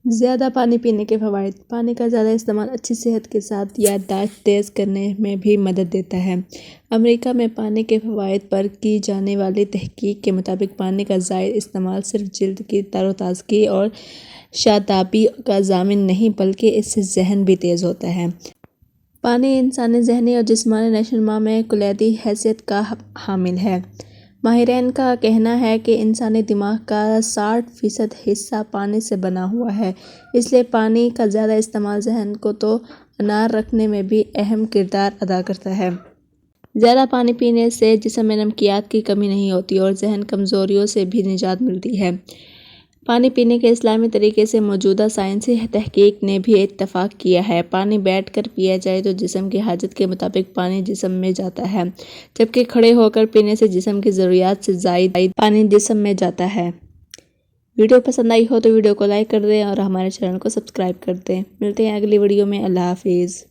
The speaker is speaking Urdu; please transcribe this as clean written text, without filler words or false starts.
زیادہ پانی پینے کے فوائد۔ پانی کا زیادہ استعمال اچھی صحت کے ساتھ یادداشت تیز کرنے میں بھی مدد دیتا ہے۔ امریکہ میں پانی کے فوائد پر کی جانے والی تحقیق کے مطابق پانی کا زائد استعمال صرف جلد کی تر و تازگی اور شادابی کا ضامن نہیں بلکہ اس سے ذہن بھی تیز ہوتا ہے۔ پانی انسانی ذہنی اور جسمانی نشو و نما میں کلیدی حیثیت کا حامل ہے۔ ماہرین کا کہنا ہے کہ انسانی دماغ کا 60% حصہ پانی سے بنا ہوا ہے، اس لیے پانی کا زیادہ استعمال ذہن کو تو انار رکھنے میں بھی اہم کردار ادا کرتا ہے۔ زیادہ پانی پینے سے جسم میں نمکیات کی کمی نہیں ہوتی اور ذہنی کمزوریوں سے بھی نجات ملتی ہے۔ پانی پینے کے اسلامی طریقے سے موجودہ سائنسی تحقیق نے بھی اتفاق کیا ہے۔ پانی بیٹھ کر پیا جائے تو جسم کی حاجت کے مطابق پانی جسم میں جاتا ہے، جبکہ کھڑے ہو کر پینے سے جسم کی ضروریات سے زائد پانی جسم میں جاتا ہے۔ ویڈیو پسند آئی ہو تو ویڈیو کو لائک کر دیں اور ہمارے چینل کو سبسکرائب کر دیں۔ ملتے ہیں اگلی ویڈیو میں۔ اللہ حافظ۔